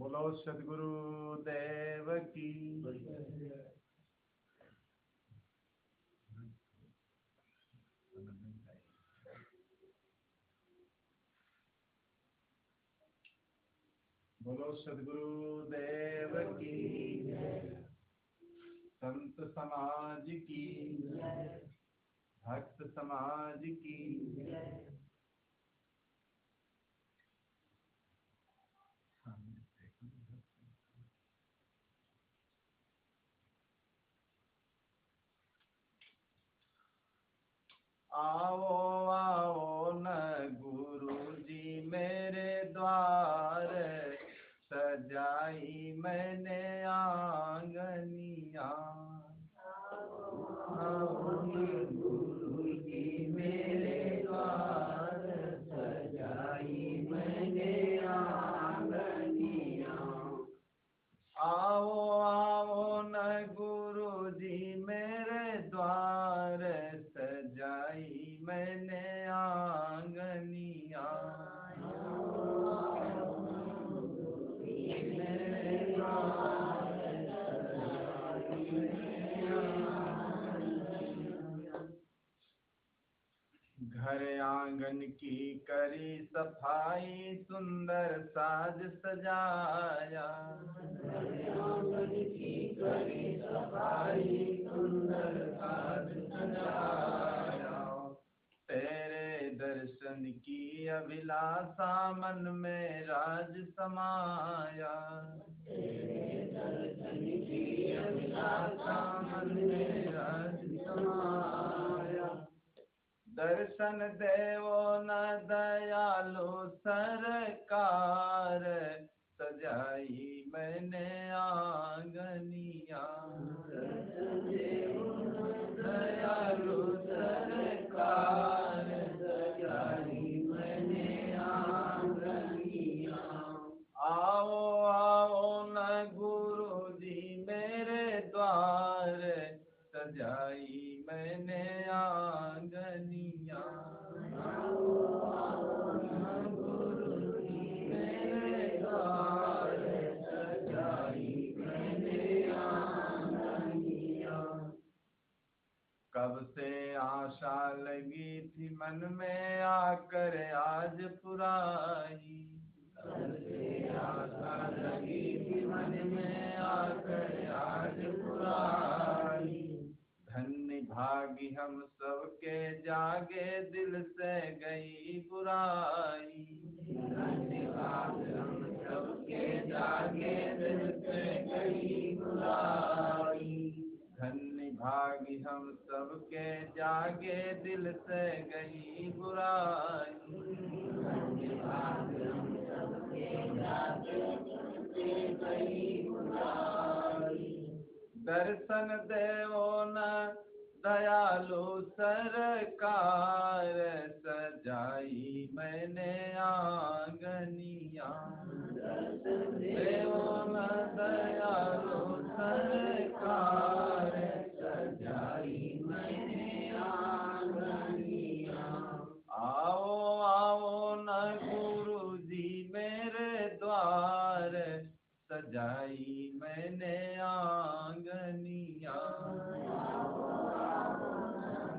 बोलो सद्गुरु देव की। बोलो सद्गुरु देव की। संत समाज की, भक्त समाज की। आओ आओ न गुरु जी मेरे द्वार, सजाई मैंने आंगनिया। आओ न गुरु जी मेरे द्वार, सजाई मैंने आंगनिया। आओ आओ न गुरु जी मेरे द्वार, सजाई मैंने आंगनिया। घर आंगन की करी सफाई, सुंदर साज सजाया। घर आंगन की करी सफाई, सुंदर साज सजाया। तेरे दर्शन की अभिलाषा मन में राज समाया। तेरे दर्शन की अभिलाषा मन में राज समाया। दर्शन देवो न दयालु सरकार, सजाई मैंने आंगनिया। दर्शन देवो न दयालु सरकार, सजाई मैंने आंगनिया। आओ आओ न गुरु जी मेरे द्वार, सजाई मैंने आंगनिया। आओ आओ न गुरु जी मेरे द्वार, सजाई मैंने आंगनिया। कब से आशा लगी थी मन में, आकर आज पुराई। कब से आशा लगी थी मन में, आकर आज पुराई। धन्य भागी हम सबके जागे, दिल से गई बुराई। धन्य भागी हम सबके जागे, दिल से गई बुराई। धन्य भागी हम सबके जागे, दिल से गई बुराई। धन्य भागी हम सबके जागे, दिल से गई बुराई। दर्शन देवो न दयालु सरकार, सजाई मैंने आंगनिया। दर्शन देवो न दयालु सरकार, सजाई मैंने आंगनिया। आओ आओ न गुरु जी मेरे द्वार, सजाई मैंने आंगनिया।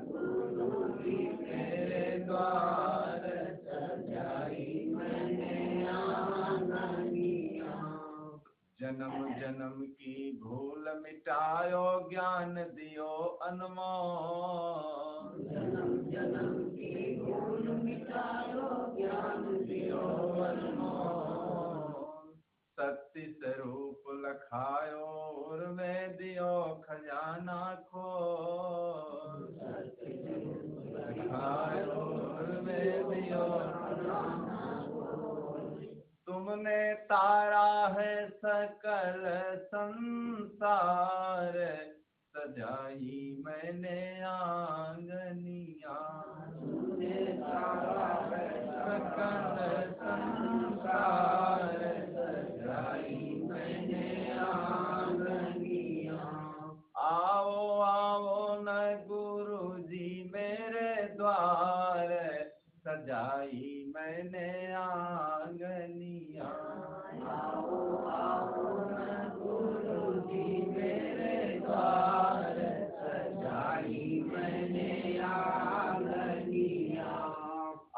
गुरु जी मेरे द्वार, सजाई मैंने आंगनिया। जन्म जन्म की भूल मिटायो, ज्ञान दियो अनमोल। जन्म जन्म की भूल मिटायो, ज्ञान दियो अनमोल। सत्य स्वरूप लखायो, और में दियो खजाना खोल। सत्य स्वरूप लखायो, और में दियो खजाना खोल। तुमने तारा है सकल संसार, सजाई मैंने आंगनिया। तुमने तारा है सकल संसार, सजाई मैंने आंगनिया। आओ आओ न गुरु जी मेरे द्वार, सजाई मैंने आंगनिया। आओ आओ न गुरु जी मेरे द्वार, सजाई मैंने आंगनिया।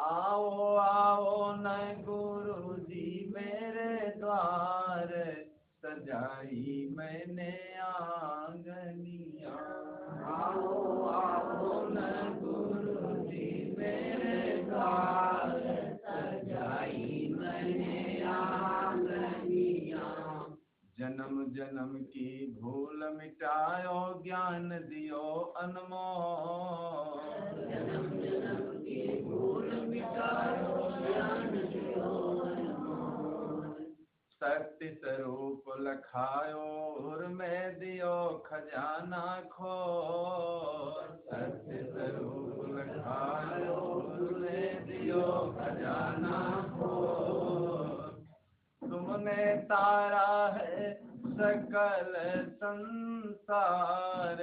आओ आओ न गुरु जी मेरे द्वार, सजाई मैंने आंगनिया। आओ आओ न गुरु जी मेरे द्वार, सजाई मैंने आंगनिया। जन्म जन्म की भूल मिटायो, ज्ञान दियो अनमोल। जन्म जन्म की भूल मिटायो, ज्ञान दियो अनमोल। शक्ति स्वरूप लखायो, और में दियो खजाना खोल। शक्ति स्वरूप लखायो, और में दियो खजाना खोल। तुमने तारा है सकल संसार,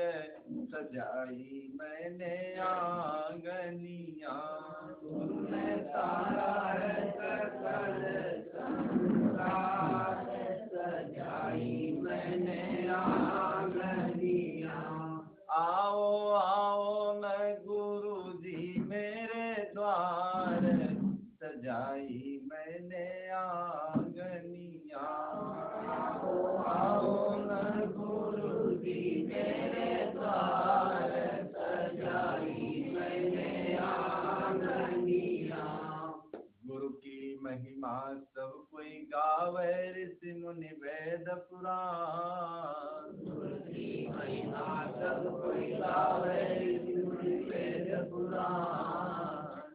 सजाई मैंने आंगनिया। तुमने तारा है सकल संसार, सजाई मैंने आंगनिया। आओ आओ न गुरु जी मेरे द्वार, सजाई मैंने आंगनिया। आओ आओ न गुरु जी मेरे द्वार, सजाई मैंने आंगनिया। गुरु की महिमा सब कोई गावे, ऋषि मुनि वेद पुराण। गुरु की महिमा सब कोई गावे, ऋषि मुनि वेद पुराण।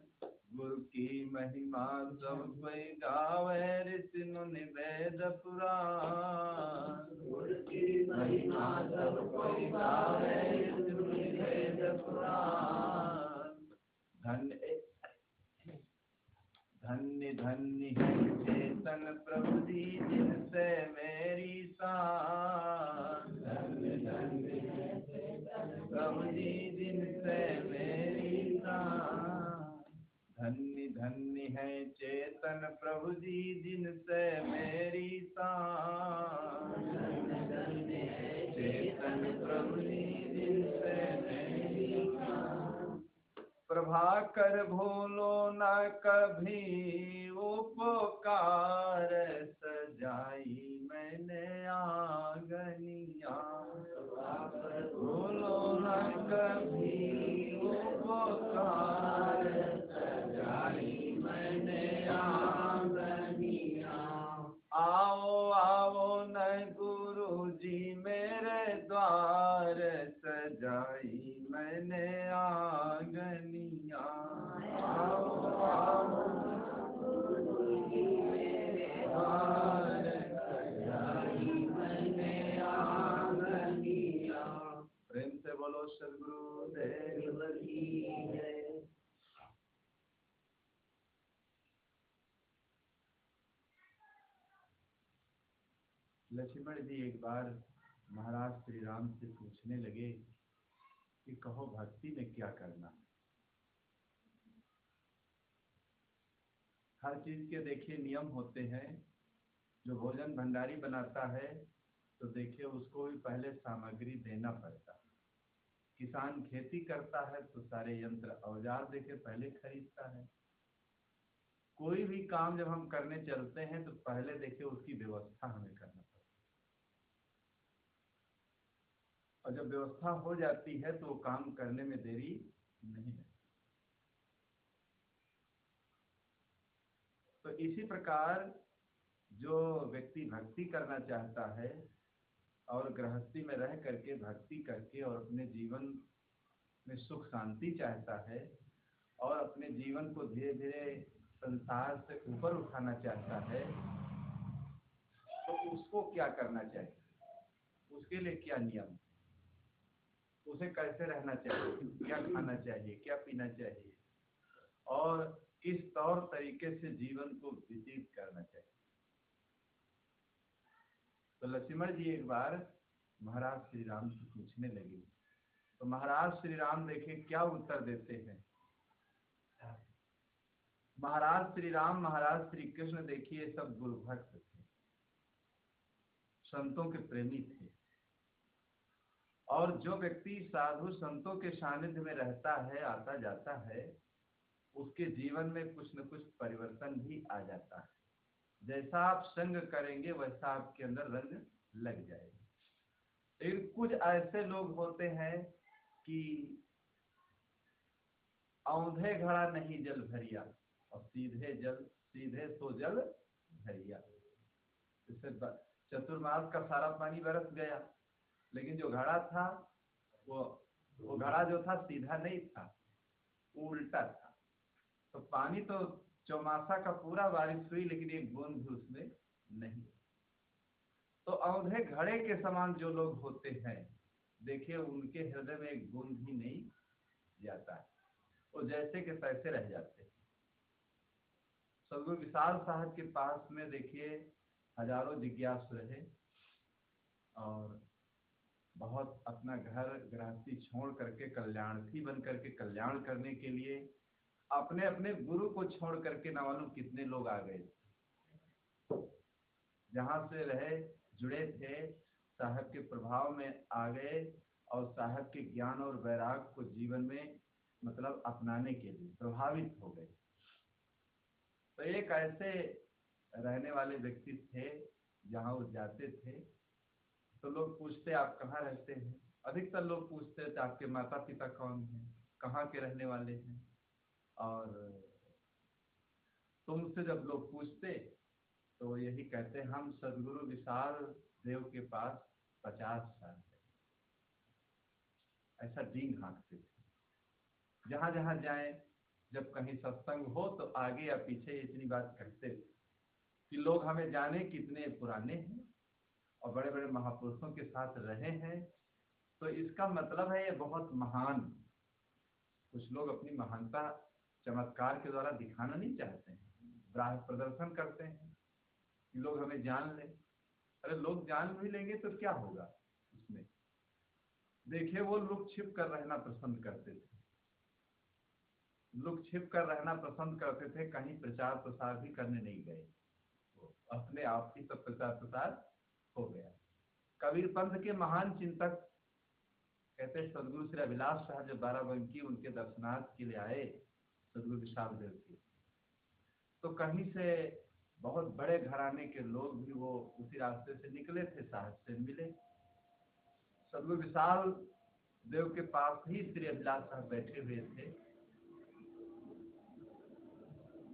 गुरु की महिमा सब कोई गावे, ऋषि मुनि वेद पुराण। गुरु की महिमा सब कोई गावे, ऋषि मुनि वेद पुराण। धन्य धन्य धन्य है चेतन प्रभु जी, जिनसे मेरी सांस। धन्य धन्य है चेतन प्रभु जी, जिनसे मेरी सांस। धन्य धन्य है चेतन प्रभु जी, जिनसे मेरी सांस। धन्य धन्य है चेतन प्रभु जी, जिनसे मेरी सांस। प्रभाकर भूलो न कभी उपकार, सजाई मैंने आंगनिया। प्रभाकर भूलो न कभी उपकार, सजाई मैंने आंगनिया। आओ आओ न गुरु जी मेरे द्वार, सजाई मैंने आंगनिया। आओ आओ गुरु जी मेरे द्वार, सजाई मैंने आंगनिया। प्रेम से बोलो सद्गुरु देव की जय। लक्ष्मण जी एक बार महाराज श्री राम से पूछने लगे कि कहो भक्ति में क्या करना है। हर चीज के देखिए नियम होते हैं। जो भोजन भंडारी बनाता है तो देखिए उसको भी पहले सामग्री देना पड़ता है। किसान खेती करता है तो सारे यंत्र औजार देके पहले खरीदता है। कोई भी काम जब हम करने चलते हैं तो पहले देखिए उसकी व्यवस्था हमें करना पड़ता है। और जब व्यवस्था हो जाती है तो काम करने में देरी नहीं लगती। तो इसी प्रकार जो व्यक्ति भक्ति करना चाहता है और गृहस्थी में रह करके भक्ति करके और अपने जीवन में सुख शांति चाहता है और अपने जीवन को धीरे धीरे संसार से ऊपर उठाना चाहता है, तो उसको क्या करना चाहिए, उसके लिए क्या नियम, उसे कैसे रहना चाहिए, क्या खाना चाहिए, क्या पीना चाहिए और किस तौर तरीके से जीवन को व्यतीत करना चाहिए। तो लक्ष्मण जी एक बार महाराज श्री राम से पूछने लगे। तो महाराज श्री राम देखे क्या उत्तर देते हैं। महाराज श्री राम, महाराज श्री कृष्ण देखिए सब गुरु भक्त थे, संतों के प्रेमी थे। और जो व्यक्ति साधु संतों के सानिध्य में रहता है, आता जाता है, उसके जीवन में कुछ न कुछ परिवर्तन भी आ जाता है। जैसा आप संग करेंगे वैसा आपके अंदर रंग लग जाएगा। लेकिन कुछ ऐसे लोग होते हैं कि औंधे घड़ा नहीं जल भरिया और सीधे सो जल भरिया। इससे चतुर्मास का सारा पानी बरस गया, लेकिन जो घड़ा था वो घड़ा जो था सीधा नहीं था, वो उल्टा था। तो पानी तो चौमासा का पूरा बारिश हुई, लेकिन एक बूंद भी उसमें नहीं। तो औंधे घड़े के समान जो लोग होते हैं, देखिए उनके हृदय में एक बूंद भी नहीं जाता है, वो जैसे के तैसे रह जाते हैं। सदगुरु विशाल साहब के पास में देखिए हजारों जिज्ञासु रहे और बहुत अपना घर गृहस्थी छोड़ करके कल्याणार्थी बन करके कल्याण करने के लिए अपने अपने गुरु को छोड़ करके न मालूम कितने लोग आ गए। जहाँ से रहे जुड़े थे, साहब के प्रभाव में आ गए और साहब के ज्ञान और वैराग को जीवन में मतलब अपनाने के लिए प्रभावित हो गए। तो एक ऐसे रहने वाले व्यक्ति थे, जहाँ वो जाते थे तो लोग पूछते आप कहाँ रहते हैं। अधिकतर लोग पूछते थे आपके माता पिता कौन हैं, कहाँ के रहने वाले हैं। और तुमसे जब लोग पूछते तो यही कहते हम सदगुरु विशाल देव के पास 50 साल है, ऐसा डींग हाँकते थे। जहाँ जहाँ जाए, जब कहीं सत्संग हो तो आगे या पीछे इतनी बात कहते थे कि लोग हमें जाने कितने पुराने हैं और बड़े बड़े महापुरुषों के साथ रहे हैं, तो इसका मतलब है ये बहुत महान। कुछ लोग अपनी महानता चमत्कार के द्वारा दिखाना नहीं चाहते हैं, प्रदर्शन करते हैं कि लोग हमें जान लें। अरे लोग जान भी लेंगे तो क्या होगा उसमें। देखिए वो लुक छिप कर रहना पसंद करते थे, लुक छिप कर रहना पसंद करते थे, कहीं प्रचार प्रसार भी करने नहीं गए, तो अपने आप ही सब प्रचार प्रसार हो गया। कबीर पंथ के महान चिंतक कहते सदगुरु श्री अभिलाष साहब जब बाराबंकी उनके दर्शनार्थ के लिए आए सदगुरु विशाल देव के, तो कहीं से बहुत बड़े घराने के लोग भी वो उसी रास्ते से निकले थे, साहब से मिले। सदगुरु विशाल देव के पास ही श्री अभिलाष साहब बैठे हुए थे।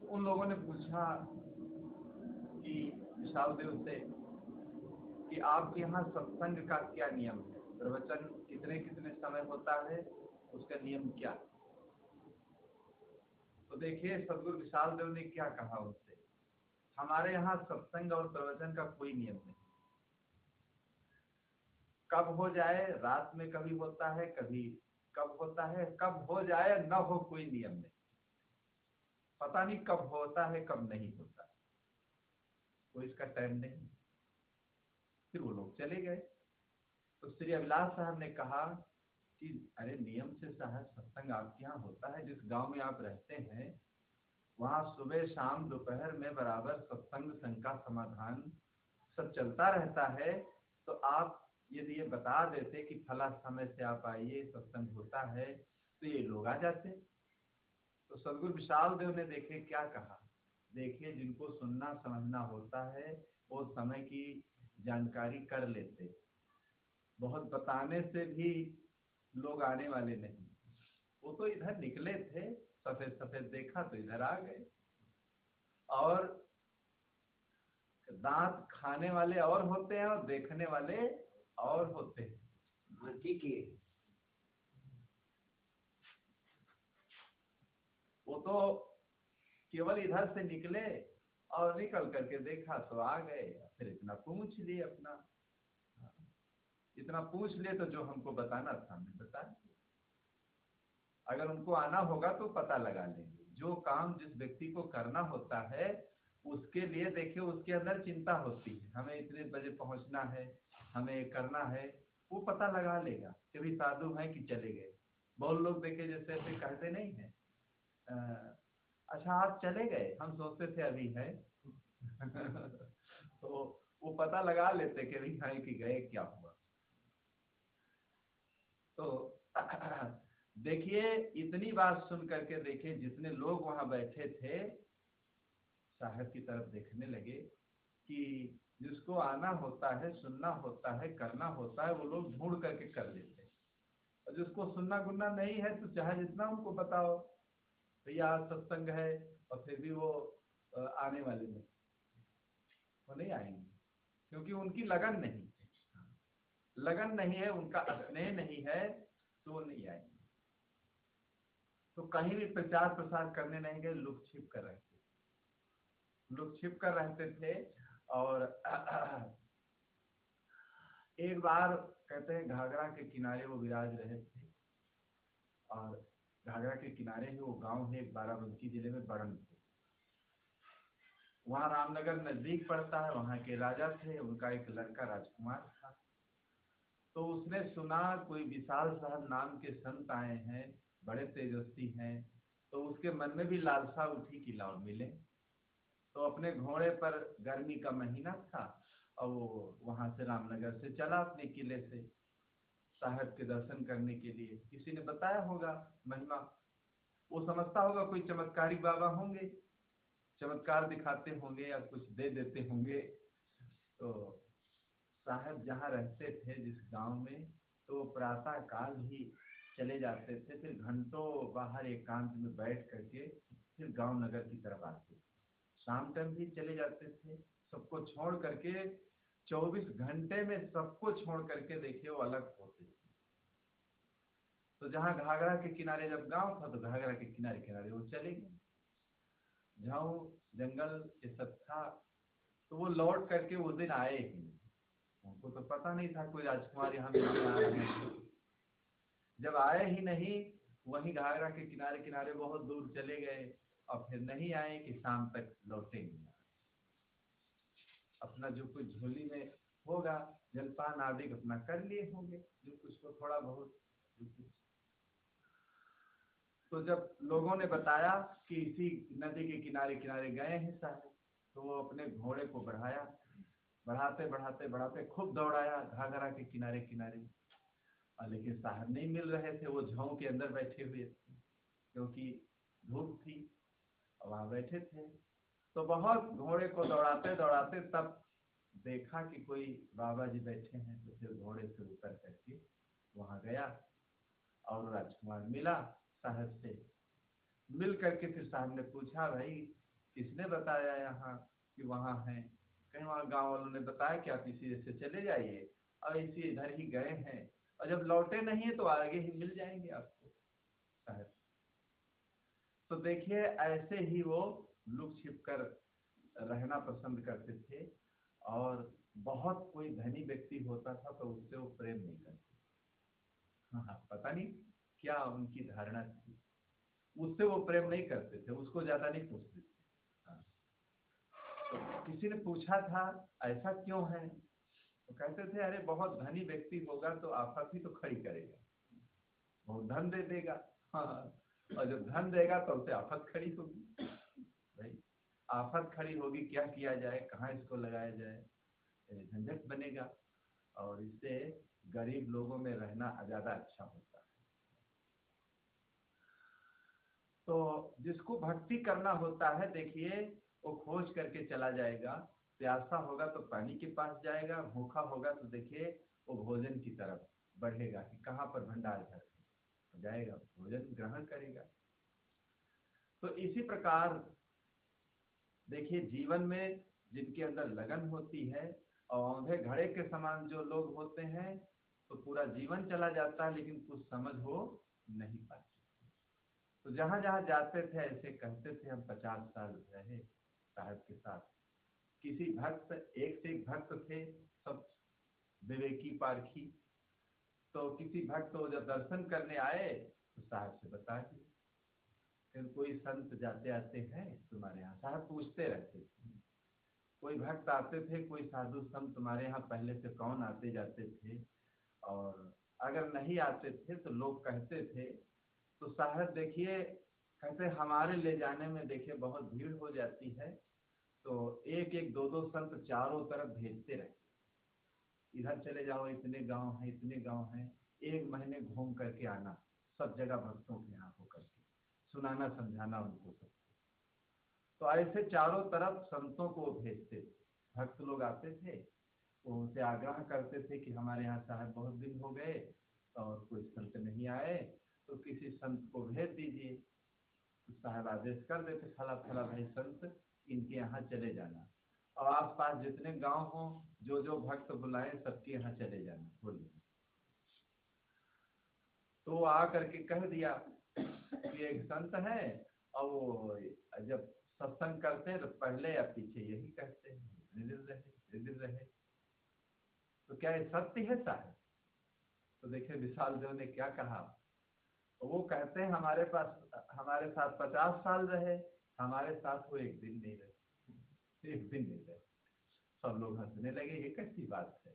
उन लोगों ने पूछा कि विशाल देव से कि आपके यहाँ सत्संग का क्या नियम है, प्रवचन कितने कितने समय होता है, उसका नियम क्या। तो देखिए सदगुरु विशाल देव ने क्या कहा उनसे, हमारे यहाँ सत्संग और प्रवचन का कोई नियम नहीं, कब हो जाए, रात में कभी होता है, कभी कब होता है, कब हो जाए न हो, कोई नियम नहीं, पता नहीं कब होता है कब नहीं होता, कोई इसका टाइम नहीं। फिर वो लोग चले गए। तो श्री अभिलाष साहब ने कहा कि अरे नियम से साहब सत्संग आपके यहाँ होता है, जिस गांव में आप रहते हैं वहाँ सुबह शाम दोपहर में बराबर सत्संग संग का समाधान सब चलता रहता है, तो आप यदि ये बता देते कि फला समय से आप आइए सत्संग होता है, तो ये लोग आ जाते। तो सदगुरु विशाल देव ने देखे क्या कहा, देखिए जिनको सुनना समझना होता है वो समय की जानकारी कर लेते, बहुत बताने से भी लोग आने वाले नहीं। वो तो इधर निकले थे, सफेद सफेद देखा तो इधर आ गए। और दांत खाने वाले और होते हैं और देखने वाले और होते हैं। ठीक है, वो तो केवल इधर से निकले और निकल करके देखा तो आ गए, फिर इतना पूछ लिए अपना, इतना पूछ लिए तो जो हमको बताना था हमने बता दिया। अगर उनको आना होगा तो पता लगा लेंगे। जो काम जिस व्यक्ति को करना होता है उसके लिए देखिए उसके अंदर चिंता होती है, हमें इतने बजे पहुंचना है, हमें करना है, वो पता लगा लेगा कि भी साधु हैं कि चले गए। बहुत लोग देखे जैसे ऐसे कहते नहीं है अच्छा आप चले गए, हम सोचते थे अभी है। तो वो पता लगा लेते कि नहीं है कि गए, क्या हुआ। तो देखिए इतनी बात सुन करके, देखिए जितने लोग वहां बैठे थे साहब की तरफ देखने लगे कि जिसको आना होता है, सुनना होता है, करना होता है, वो लोग ढूंढ करके कर लेते हैं। और जिसको सुनना गुनना नहीं है तो चाहे जितना उनको बताओ भैया आज सत्संग है, और फिर भी वो आने वाले नहीं, वो नहीं आएंगे, क्योंकि उनकी लगन नहीं है, लगन नहीं है, उनका स्नेह नहीं है, तो वो नहीं आएंगे। तो कहीं भी प्रचार प्रसार करने नहीं गए, लुक छिप कर रहते, लुक छिप कर रहते थे। और एक बार कहते हैं घाघरा के किनारे वो विराज रहे थे, और घाघरा के किनारे ही वो गांव है, एक बाराबंकी जिले में बड़न थे, वहाँ रामनगर नजदीक पड़ता है। वहाँ के राजा थे, उनका एक लड़का राजकुमार था। तो उसने सुना कोई विशाल साहब नाम के संत आए हैं, बड़े तेजस्वी हैं। तो उसके मन में भी लालसा उठी कि लाओ मिले। तो अपने घोड़े पर, गर्मी का महीना था, और वो वहां से रामनगर से चला अपने किले से साहब के दर्शन करने के लिए। किसी ने बताया होगा महिमा, वो समझता होगा कोई चमत्कारी बाबा होंगे, चमत्कार दिखाते होंगे या कुछ दे देते होंगे। तो साहब जहाँ रहते थे जिस गांव में, तो प्रातः काल ही चले जाते थे, फिर घंटों बाहर एकांत में बैठ करके फिर गांव नगर की तरफ आते थे। शाम टाइम भी चले जाते थे, सबको छोड़ करके 24 घंटे में सबको छोड़ करके देखिए वो अलग होते थे। तो जहाँ घाघरा के किनारे जब गांव था, तो घाघरा के किनारे किनारे वो चले गए। झाऊ जंगल ये सब था, तो वो लौट करके उस दिन आए ही नहीं। उनको तो पता नहीं था कोई राजकुमार यहाँ मिलने आ रहे हैं। जब आए ही नहीं, वहीं घाघरा के किनारे किनारे बहुत दूर चले गए, और फिर नहीं आए कि शाम तक लौटेंगे। अपना जो कुछ झोली में होगा जलपान आदि अपना कर लिए होंगे, जो कुछ को थोड़ा बहुत जो कुछ। तो जब लोगों ने बताया कि इसी नदी के किनारे किनारे गए हैं साहब, तो वो अपने घोड़े को बढ़ाया, बढ़ाते बढ़ाते बढ़ाते खूब दौड़ाया घाघरा के किनारे किनारे। लेकिन साहब नहीं मिल रहे थे, वो झाऊ के अंदर बैठे हुए थे, क्योंकि धूप थी, वहां बैठे थे। तो बहुत घोड़े को दौड़ाते दौड़ाते तब देखा कि कोई बाबा जी बैठे हैं, तो फिर घोड़े से उतर करके वहां गया, और राजकुमार मिला साहब से। मिल करके फिर साहब ने पूछा, भाई किसने बताया यहाँ कि वहाँ है? कहीं वहाँ गांव वालों ने बताया कि आप इसी से चले जाइए, और इसी इधर ही गए हैं, और जब लौटे नहीं है तो आगे ही मिल जाएंगे आपको साहब। तो देखिए ऐसे ही वो लुक छिप कर रहना पसंद करते थे। और बहुत कोई धनी व्यक्ति होता था तो उससे वो प्रेम नहीं करते। हाँ, पता नहीं क्या उनकी धारणा थी, उससे वो प्रेम नहीं करते थे, उसको ज्यादा नहीं पूछते थे। हाँ, तो किसी ने पूछा था ऐसा क्यों है, तो कहते थे अरे बहुत धनी व्यक्ति होगा तो आफत ही तो खड़ी करेगा, बहुत धन दे देगा। हाँ, और जब धन देगा तो उसे आफत खड़ी होगी। भाई आफत खड़ी होगी, क्या किया जाए, कहाँ इसको लगाया जाए, झंझट बनेगा, और इससे गरीब लोगों में रहना ज्यादा अच्छा होता है। तो जिसको भक्ति करना होता है देखिए, वो खोज करके चला जाएगा। प्यासा होगा तो पानी के पास जाएगा, भूखा होगा तो देखिए वो भोजन की तरफ बढ़ेगा कि कहाँ पर भंडार घर है, जाएगा भोजन ग्रहण करेगा। तो इसी प्रकार देखिए जीवन में जिनके अंदर लगन होती है, और औंधे घड़े के समान जो लोग होते हैं, तो पूरा जीवन चला जाता है लेकिन कुछ समझ हो नहीं पाती। तो जहां जहां जाते थे ऐसे कहते थे हम 50 साल रहे साहब के साथ। किसी भक्त, एक से एक भक्त थे, सब विवेकी पारखी। तो किसी भक्त को जब दर्शन करने आए तो साहब से बता दिए, फिर कोई संत जाते आते हैं तुम्हारे यहाँ, साहब पूछते रहते थे। कोई भक्त आते थे, कोई साधु संत तुम्हारे यहाँ पहले से कौन आते जाते थे, और अगर नहीं आते थे तो लोग कहते थे। तो साहब देखिए कहते हमारे ले जाने में देखिए बहुत भीड़ हो जाती है, तो एक एक दो दो संत चारों तरफ भेजते रहे, इधर चले जाओ, इतने गांव हैं, इतने गांव हैं, 1 महीने घूम करके आना, सब जगह भक्तों के यहाँ होकर के सुनाना समझाना उनको सब। तो ऐसे चारों तरफ संतों को भेजते थे, भक्त लोग आते थे, वो उनसे आग्रह करते थे कि हमारे यहाँ साहब बहुत दिन हो गए और कोई संत नहीं आए, तो किसी संत को भेज दीजिए। तो साहब आदेश कर देते, फला फला भाई संत इनके यहाँ चले जाना, और आसपास जितने गांव हो जो जो भक्त बुलाए सबके यहाँ चले जाना, बोलिए। तो आ करके कह दिया कि एक संत है, और वो जब सत्संग करते हैं तो पहले या पीछे यही कहते हैं, निधिर रहे। तो क्या ये सत्य है साहब? तो देखिए विशाल देव ने क्या कहा, तो वो कहते हैं हमारे साथ 50 साल रहे, हमारे साथ वो एक दिन नहीं रहे, एक दिन नहीं रहे। सब लोग हंसने लगे, ये कैसी बात है?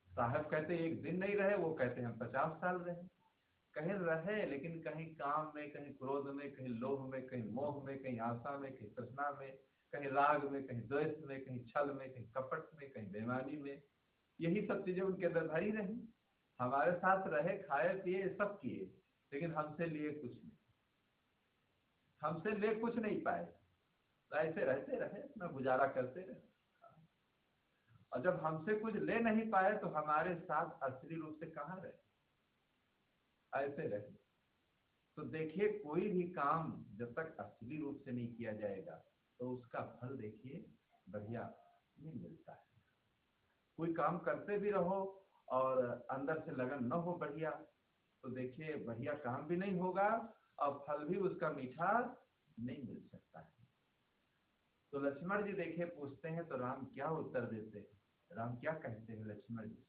साहब कहते एक दिन नहीं रहे, वो कहते हम 50 साल रहे। कहीं रहे लेकिन कहीं काम में, कहीं क्रोध में, कहीं लोभ में, कहीं मोह में, कहीं आशा में, कहीं तृष्णा में, कहीं राग में, कहीं द्वेष में, कहीं छल में, कहीं कपट में, कहीं बेईमानी में, यही सब चीजें उनके अंदर भरी रही। हमारे साथ रहे, खाए पिए सब किए, लेकिन हमसे लिए कुछ नहीं, हमसे ले कुछ नहीं पाए। ऐसे रहते रहे, अपना गुजारा करते रहे, और जब हमसे कुछ ले नहीं पाए तो हमारे साथ असली रूप से कहाँ रहे? ऐसे रहे। तो देखिए कोई भी काम जब तक असली रूप से नहीं किया जाएगा तो उसका फल देखिए बढ़िया नहीं मिलता है। कोई काम करते भी रहो और अंदर से लगन न हो बढ़िया, तो देखिए बढ़िया काम भी नहीं होगा और फल भी उसका मीठा नहीं मिल सकता है। तो लक्ष्मण जी देखिए पूछते हैं तो राम क्या उत्तर देते हैं, राम क्या कहते हैं लक्ष्मण जी से?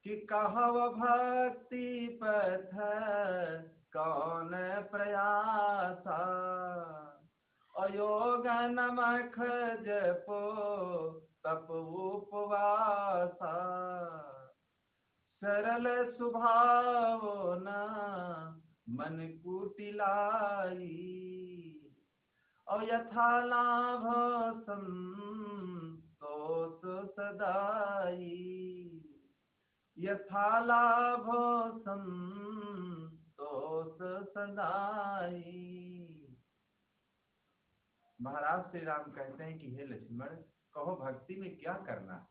कि कहव भक्ति पथ कौन प्रयासा, अयोग नमख जपो तप उपवासा, सरल स्वभाव न मन कुटिलाई, और यथा लाभ संतोष सदाई, यथा लाभ संतोष सदाई। महाराज श्री राम कहते हैं कि हे लक्ष्मण, कहो भक्ति में क्या करना है?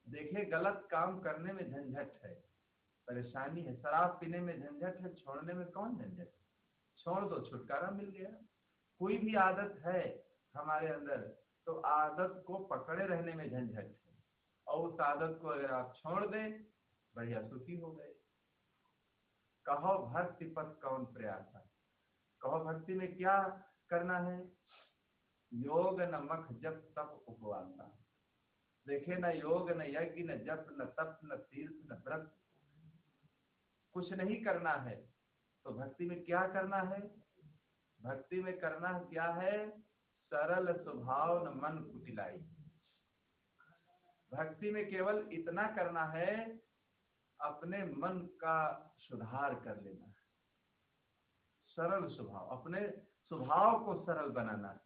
देखिए गलत काम करने में झंझट है, परेशानी है, शराब पीने में झंझट है, छोड़ने में कौन झंझट है? छोड़ दो, छुटकारा मिल गया। कोई भी आदत है हमारे अंदर तो आदत को पकड़े रहने में झंझट है, और उस आदत को अगर आप छोड़ दें बढ़िया सुखी हो गए। कहो भक्ति पथ कौन प्रयास है, कहो भक्ति में क्या करना है? योग न मख जप तप उपवासा। देखे न योग न यज्ञ न जप न तप न तीर्थ न व्रत, कुछ नहीं करना है। तो भक्ति में क्या करना है? भक्ति में करना क्या है? सरल स्वभाव न मन कुटिलाई। भक्ति में केवल इतना करना है, अपने मन का सुधार कर लेना है। सरल स्वभाव, अपने स्वभाव को सरल बनाना है,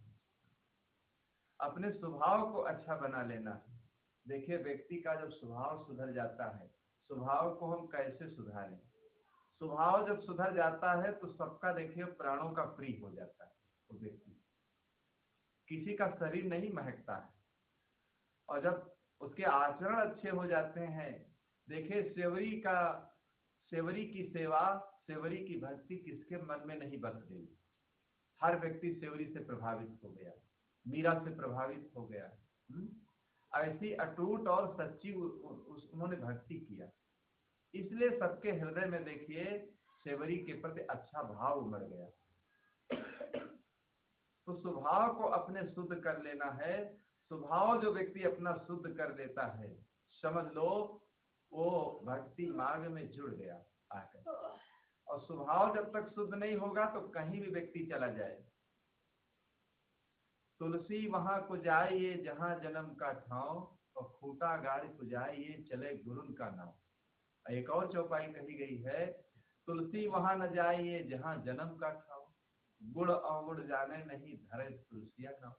अपने स्वभाव को अच्छा बना लेना है। देखिए व्यक्ति का जब स्वभाव सुधर जाता है, स्वभाव को हम कैसे सुधारें? स्वभाव जब सुधर जाता है तो सबका देखिए प्राणों का प्रिय हो जाता है वो व्यक्ति, किसी का शरीर नहीं महकता है। और जब उसके आचरण अच्छे हो जाते हैं, देखिए सेवरी की सेवा, सेवरी की भक्ति किसके मन में नहीं बस गई? हर व्यक्ति सेवरी से प्रभावित हो गया, मीरा से प्रभावित हो गया। ऐसी अटूट और सच्ची उन्होंने भक्ति किया, इसलिए सबके हृदय में देखिए सेवरी के प्रति अच्छा भाव उमड़ गया। तो स्वभाव को अपने शुद्ध कर लेना है। स्वभाव जो व्यक्ति अपना शुद्ध कर देता है, समझ लो वो भक्ति मार्ग में जुड़ गया आकर। और स्वभाव जब तक शुद्ध नहीं होगा तो कहीं भी व्यक्ति चला जाए, तुलसी वहां को जाइए जहां जन्म का ठाव, और खूंटा गाड़ को जाइए चले गुरुन का नाम। एक और चौपाई कही गई है, तुलसी वहां न जाइए जहां जन्म का ठाव, गुड़ अवगुड़ जाने नहीं धरे तुलसिया नाव।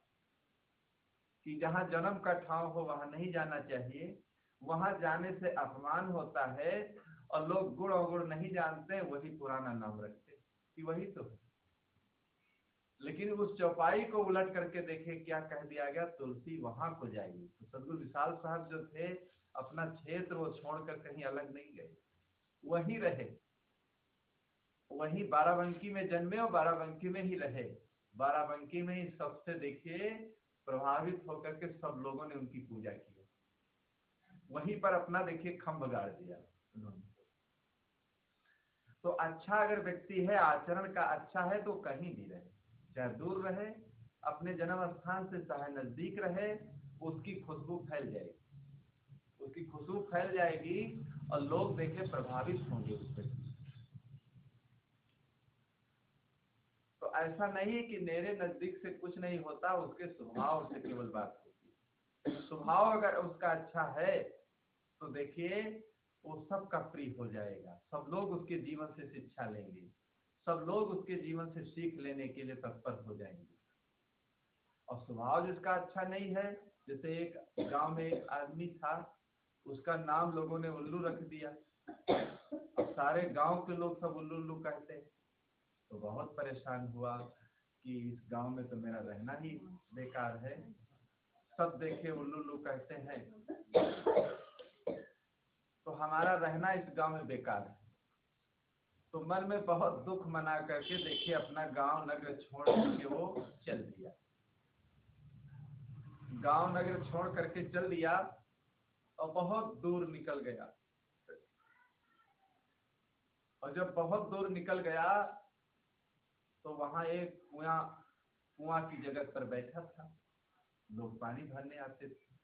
कि जहां जन्म का ठाव हो वहां नहीं जाना चाहिए, वहां जाने से अपमान होता है, और लोग गुड़ अवगुड़ नहीं जानते, वही पुराना नाम रखते कि वही तो है। लेकिन उस चौपाई को उलट करके देखे क्या कह दिया गया, तुलसी वहां को जाइए। तो सदगुरु विशाल साहब जो थे अपना क्षेत्र वो छोड़कर कहीं अलग नहीं गए, वहीं रहे, वहीं बाराबंकी में जन्मे और बाराबंकी में ही रहे। बाराबंकी में ही सबसे देखिए प्रभावित होकर के सब लोगों ने उनकी पूजा की, वहीं पर अपना देखिए खम्भ गाड़ दिया उन्होंने। तो अच्छा अगर व्यक्ति है, आचरण का अच्छा है, तो कहीं भी रहे, चाहे दूर रहे अपने जन्म स्थान से, चाहे नजदीक रहे, उसकी खुशबू फैल जाएगी, उसकी खुशबू फैल जाएगी और लोग देखे प्रभावित होंगे उससे। तो ऐसा नहीं है कि मेरे नजदीक से कुछ नहीं होता, उसके स्वभाव से केवल बात होती है। स्वभाव अगर उसका अच्छा है तो देखिए वो सबका प्रिय हो जाएगा, सब लोग उसके जीवन से शिक्षा लेंगे, सब लोग उसके जीवन से सीख लेने के लिए तत्पर हो जाएंगे। और स्वभाव जिसका अच्छा नहीं है, जैसे एक गांव में एक आदमी था, उसका नाम लोगों ने उल्लू रख दिया, अब सारे गांव के लोग सब उल्लू उल्लू कहते हैं, तो बहुत परेशान हुआ कि इस गांव में तो मेरा रहना ही बेकार है, सब देखे उल्लू उल्लू कहते हैं, तो हमारा रहना इस गांव में बेकार है। तो मन में बहुत दुख मना करके देखिए अपना गांव नगर छोड़ करके वो चल दिया, गांव नगर छोड़ करके चल दिया और बहुत दूर निकल गया। और जब बहुत दूर निकल गया तो वहां एक कुआं की जगह पर बैठा था, लोग पानी भरने आते थे।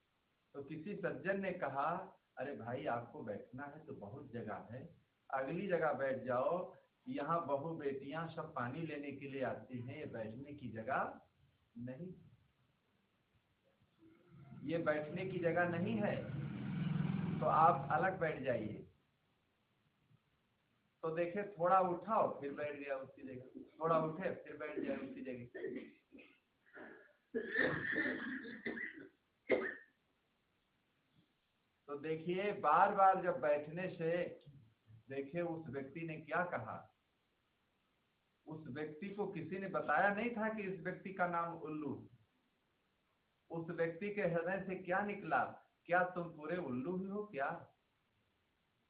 तो किसी सज्जन ने कहा, अरे भाई आपको बैठना है तो बहुत जगह है, अगली जगह बैठ जाओ, यहाँ बहू बेटियां सब पानी लेने के लिए आती हैं, ये बैठने की जगह नहीं, ये बैठने की जगह नहीं है, तो आप अलग बैठ जाइए। तो देखे थोड़ा उठाओ फिर बैठ गया उसी जगह, थोड़ा उठे फिर बैठ जाए उसी जगह। तो देखिए बार बार जब बैठने से, देखिए उस व्यक्ति ने क्या कहा, उस व्यक्ति को किसी ने बताया नहीं था कि इस व्यक्ति का नाम उल्लू। उस व्यक्ति के हृदय से क्या निकला, क्या तुम पूरे उल्लू ही हो क्या?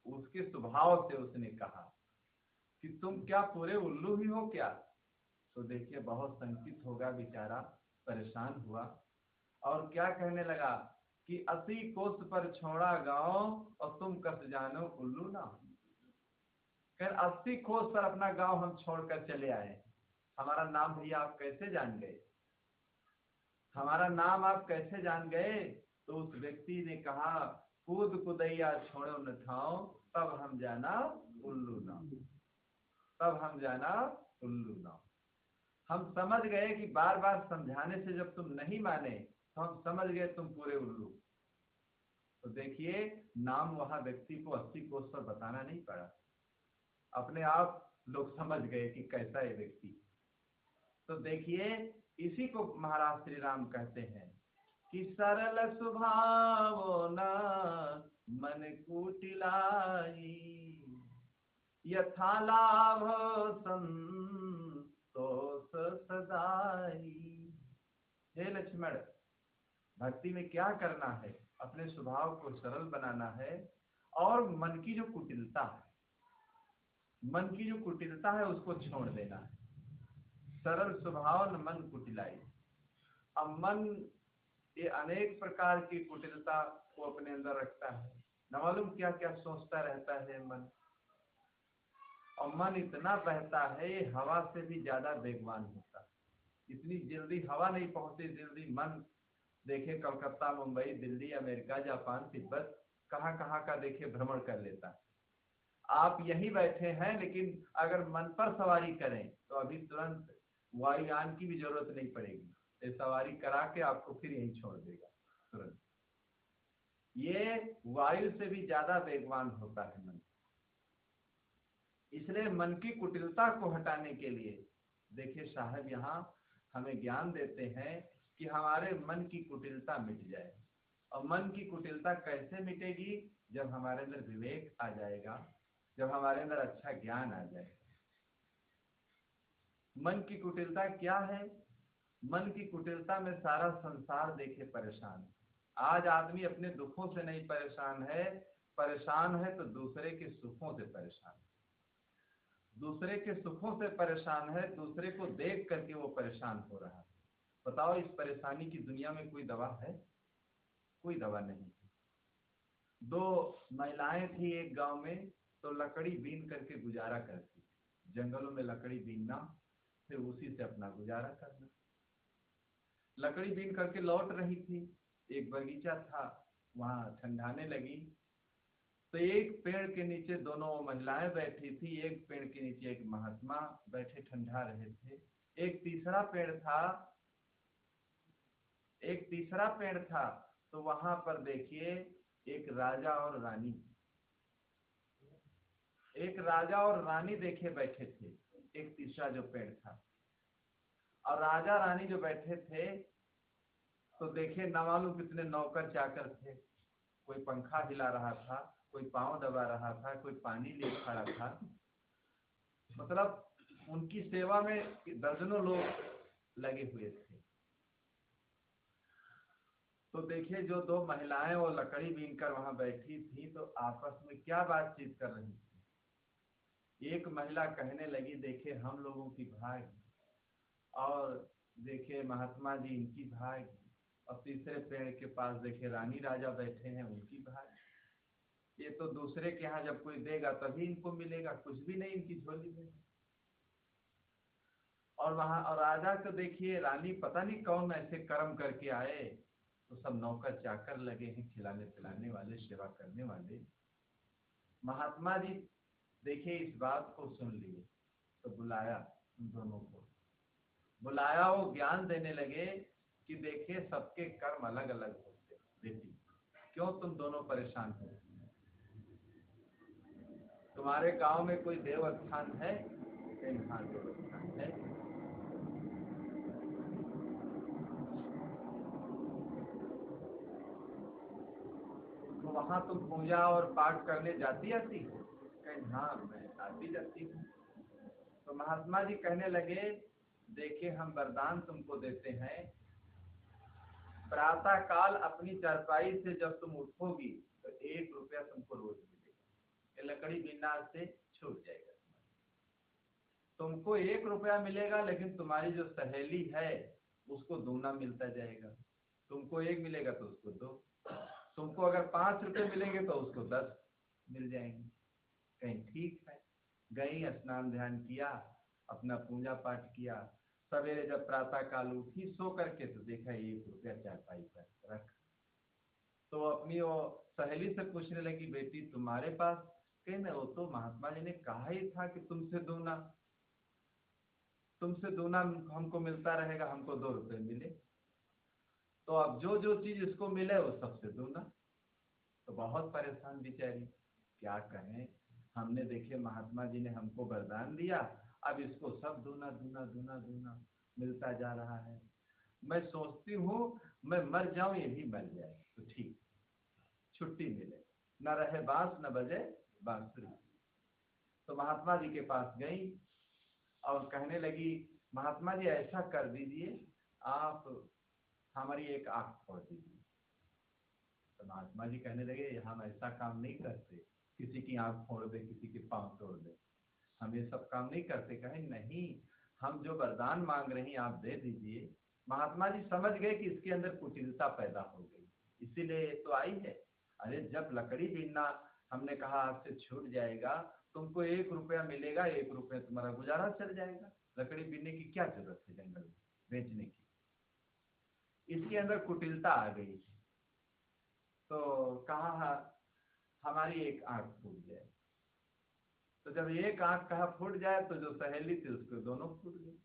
उसके स्वभाव से उसने कहा कि तुम क्या पूरे उल्लू ही हो क्या? तो देखिए बहुत संकित होगा बेचारा, परेशान हुआ और क्या कहने लगा कि 80 कोस पर छोड़ा गांव और तुम कस जानो उल्लू ना। 80 कोस पर अपना गांव हम छोड़कर चले आए, हमारा नाम भैया आप कैसे जान गए, हमारा नाम आप कैसे जान गए? तो उस व्यक्ति ने कहा, कूद कुदैया छोड़ो न ठाओ, तब हम जाना उल्लू ना, तब हम जाना उल्लू ना। हम समझ गए कि बार बार समझाने से जब तुम नहीं माने तो हम समझ गए तुम पूरे उल्लू। तो देखिए नाम वहां व्यक्ति को 80 कोस पर बताना नहीं पड़ा, अपने आप लोग समझ गए कि कैसा है व्यक्ति। तो देखिए इसी को महाराज श्री राम कहते हैं कि सरल स्वभाव न मन कुटिलाई, यथा लाभ संतोष सदाई। हे लक्ष्मण, भक्ति में क्या करना है, अपने स्वभाव को सरल बनाना है और मन की जो कुटिलता है, मन की जो कुटिलता है उसको छोड़ देना है। सरल स्वभाव न मन कुटिलाई। अब मन ये अनेक प्रकार की कुटिलता को अपने अंदर रखता है, न मालूम क्या क्या सोचता रहता है मन, और मन इतना बहता है ये हवा से भी ज्यादा वेगवान होता है, इतनी जल्दी हवा नहीं पहुंचती, जल्दी मन देखे कलकत्ता मुंबई दिल्ली अमेरिका जापान तिब्बत कहाँ कहाँ का देखे भ्रमण कर लेता है। आप यहीं बैठे हैं लेकिन अगर मन पर सवारी करें तो अभी तुरंत वायुयान की भी जरूरत नहीं पड़ेगी, ये सवारी करा के आपको फिर यहीं छोड़ देगा तुरंत। ये वायु से भी ज्यादा वेगवान होता है मन, इसलिए मन की कुटिलता को हटाने के लिए देखिए साहब यहाँ हमें ज्ञान देते हैं कि हमारे मन की कुटिलता मिट जाए। और मन की कुटिलता कैसे मिटेगी? जब हमारे अंदर विवेक आ जाएगा, जब हमारे अंदर अच्छा ज्ञान आ जाएगा। मन की कुटिलता क्या है? मन की कुटिलता में सारा संसार देखे परेशान। आज आदमी अपने दुखों से नहीं परेशान है, परेशान है तो दूसरे के सुखों से परेशान है। दूसरे के सुखों से परेशान है, दूसरे को देख करके वो परेशान हो रहा है। बताओ इस परेशानी की दुनिया में कोई दवा है? कोई दवा नहीं। दो महिलाएं थी एक गांव में, तो लकड़ी बीन करके गुजारा करती। जंगलों में लकड़ी बीनना, फिर उसी से अपना गुजारा करना। लकड़ी बीन करके लौट रही थी, एक बगीचा था, वहां ठंडाने लगी। तो एक पेड़ के नीचे दोनों महिलाएं बैठी थी, एक पेड़ के नीचे एक महात्मा बैठे ठंडा रहे थे। एक तीसरा पेड़ था, तो वहां पर देखिए एक राजा और रानी देखे बैठे थे। एक तीसरा जो पेड़ था, और राजा रानी जो बैठे थे, तो देखे न मालूम कितने नौकर चाकर थे। कोई पंखा हिला रहा था, कोई पांव दबा रहा था, कोई पानी ले खड़ा था। मतलब उनकी सेवा में दर्जनों लोग लगे हुए थे। तो देखिए जो दो महिलाएं वो लकड़ी बीनकर वहां बैठी थी, तो आपस में क्या बातचीत कर रही थी। एक महिला कहने लगी, देखे हम लोगों की भाग, और देखे महात्मा जी इनकी भाग, और तीसरे पेड़ के पास देखे रानी राजा बैठे हैं, उनकी भाग। ये तो दूसरे के यहाँ जब कोई देगा तभी इनको मिलेगा, कुछ भी नहीं इनकी झोली में। और वहां और राजा को देखिए, रानी पता नहीं कौन ऐसे कर्म करके आए, तो सब नौकर चाकर लगे हैं, खिलाने पिलाने वाले, सेवा करने वाले। महात्मा जी देखिए इस बात को सुन लिए, तो बुलाया उन दोनों को, बुलाया। वो ज्ञान देने लगे कि देखिए सबके कर्म अलग अलग होते हैं बेटी, क्यों तुम दोनों परेशान हो? तुम्हारे गांव में कोई देव स्थान है? हाँ देव स्थान है। तो वहां तुम पूजा और पाठ करने जाती हो? कहीं हाँ मैं आती जाती हूँ। तो महात्मा जी कहने लगे, देखिए हम वरदान तुमको देते हैं, प्रातः काल अपनी चारपाई से जब तुम उठोगी तो 1 रुपया तुमको रोज मिलेगा। ये लकड़ी बीनना से छूट जाएगा। तुमको 1 रुपया मिलेगा, लेकिन तुम्हारी जो सहेली है उसको दूना मिलता जाएगा। तुमको 1 मिलेगा तो उसको 2, तुमको अगर 5 रुपए मिलेंगे तो उसको 10 मिल जाएंगे। कहीं ठीक है। गई, स्नान ध्यान किया, अपना पूजा पाठ किया। सवेरे जब प्रातः काल उठी सो करके, तो देखा 1 रुपया चारपाई पर रख। तो अपनी वो सहेली से पूछने लगी, बेटी तुम्हारे पास? कहीं वो तो महात्मा जी ने कहा ही था कि तुमसे दूना हमको मिलता रहेगा, हमको 2 रुपए मिले। तो अब जो जो चीज इसको मिले वो सबसे दूना। तो बहुत परेशान बेचारी, क्या कहें। हमने देखे महात्मा जी ने हमको वरदान दिया, अब इसको सब दूना दूना दूना दूना मिलता जा रहा है। मैं सोचती हूँ मैं मर जाऊं, ये भी मर जाए तो ठीक, छुट्टी मिले, न रहे बांस न बजे बांसुरी। तो महात्मा जी के पास गई और कहने लगी, महात्मा जी ऐसा कर दीजिए, आप हमारी एक आंख फोड़ दीजिए। तो महात्मा जी कहने लगे, हम ऐसा काम नहीं करते, किसी की आंख फोड़ दे, किसी के पांव तोड़ दे, हम ये सब काम नहीं करते। कहे नहीं, हम जो वरदान मांग रहे हैं आप दे दीजिए। महात्मा जी समझ गए कि इसके अंदर कुटिलता पैदा हो गई, इसीलिए तो आई है। अरे जब लकड़ी बीनना हमने कहा आपसे छूट जाएगा, तुमको 1 रुपया मिलेगा, 1 रुपया तुम्हारा गुजारा चल जाएगा। लकड़ी बीनने की क्या जरूरत है जंगल में बेचने की? इसके अंदर कुटिलता आ गई। तो कहा हमारी एक आंख फूट जाए। तो जब एक आंख कहा फूट जाए, तो जो सहेली थी उसको दोनों फूट गए।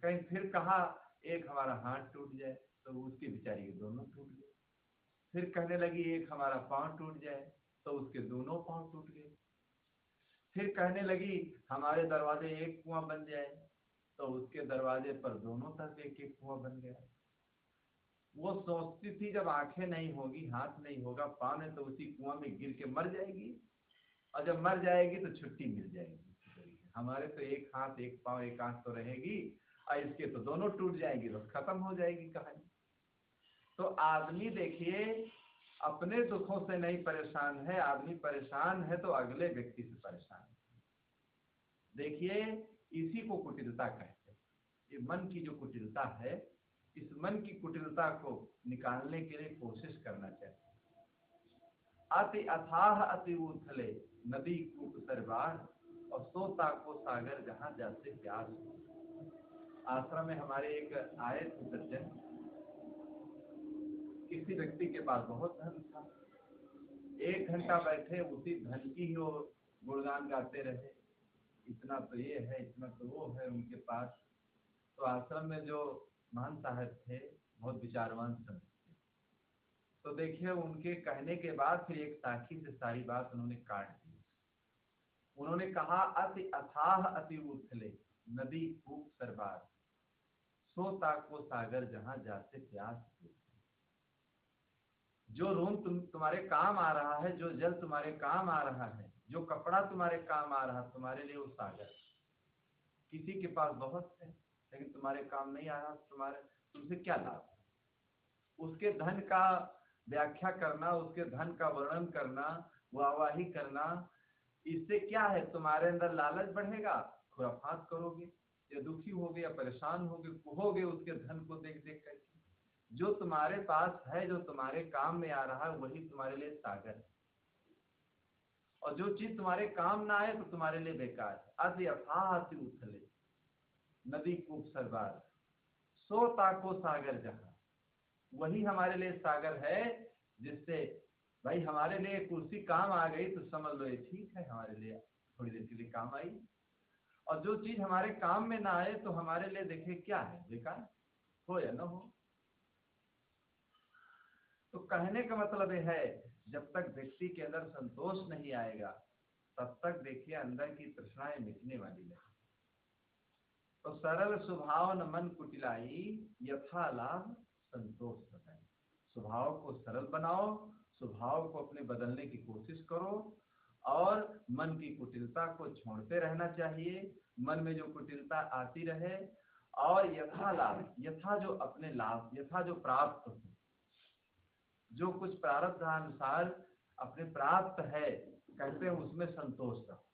कहीं फिर कहा एक हमारा हाथ टूट जाए, तो उसके बेचारी के दोनों टूट गए। फिर कहने लगी एक हमारा पांव टूट जाए, तो उसके दोनों पांव टूट गए। फिर कहने लगी हमारे दरवाजे एक कुआं बन जाए, तो उसके दरवाजे पर दोनों तरफ एक एक कुआं बन गया। वो सोचती थी जब आंखें नहीं होगी, हाथ नहीं होगा, पाँव नहीं, तो उसी कुआं में गिर के मर जाएगी, और जब मर जाएगी तो छुट्टी मिल जाएगी। हमारे तो एक हाथ एक पाँव एक आंख तो रहेगी, और इसके तो दोनों टूट जाएंगे, बस खत्म हो जाएगी कहानी। तो आदमी देखिए अपने दुखों से नहीं परेशान है, आदमी परेशान है तो अगले व्यक्ति से परेशान है। देखिए इसी को कुटिलता कहते हैं। ये मन की जो कुटिलता है, इस मन की कुटिलता को निकालने के लिए कोशिश करना चाहिए। अति अथाह अति उथले नदी कूप सरबार, और सोता को सागर जहां जाते प्यास। आश्रम में हमारे एक आए थे सज्जन, किसी व्यक्ति के पास बहुत धन था, 1 घंटा बैठे उसी धन की ही वो गुणगान गाते रहे, इतना तो ये है, इतना तो वो है उनके पास। तो आश्रम में जो महान साहब थे बहुत विचारवान संत थे, तो देखिए उनके कहने के बाद फिर एक साखी से सारी बात उन्होंने काट दी। उन्होंने कहा अति अथाह अति उथले नदी कूप सरबार, सोता को सागर जहां जाते प्यास। जो रूम तुम्हारे काम आ रहा है, जो जल तुम्हारे काम आ रहा है, जो कपड़ा तुम्हारे काम आ रहा है, तुम्हारे लिए वो सागर। किसी के पास बहुत है लेकिन तुम्हारे काम नहीं आ रहा, तुमसे क्या लाभ? उसके धन का व्याख्या करना, उसके धन का वर्णन करना, वाहवाही करना, इससे क्या है? तुम्हारे अंदर लालच बढ़ेगा, खुराफात करोगे, या दुखी होगे, या परेशान होगे उसके धन को देख देख कर। जो तुम्हारे पास है, जो तुम्हारे काम में आ रहा है, वही तुम्हारे लिए सागर है, और जो चीज तुम्हारे काम ना आए तो तुम्हारे लिए बेकार है। अति अथाह अति उथले नदी कूप सरबार, सोता को सागर जहां, वही हमारे लिए सागर है। जिससे भाई हमारे लिए कुर्सी काम आ गई तो समझ लो ये ठीक है, हमारे लिए थोड़ी देर के लिए काम आई, और जो चीज हमारे काम में ना आए तो हमारे लिए देखिए क्या है, बेकार हो या ना हो। तो कहने का मतलब यह है, जब तक व्यक्ति के अंदर संतोष नहीं आएगा तब तक देखिए अंदर की तृष्णाएं मिटने वाली नहीं। तो सरल स्वभाव न मन कुटिलाई, यथा लाभ संतोष बताए। स्वभाव को सरल बनाओ, स्वभाव को अपने बदलने की कोशिश करो, और मन की कुटिलता को छोड़ते रहना चाहिए। मन में जो कुटिलता आती रहे, और यथा लाभ, यथा जो अपने लाभ, यथा जो प्राप्त हो, जो कुछ प्रारब्धानुसार अपने प्राप्त है, कहते हैं उसमें संतोष रखो।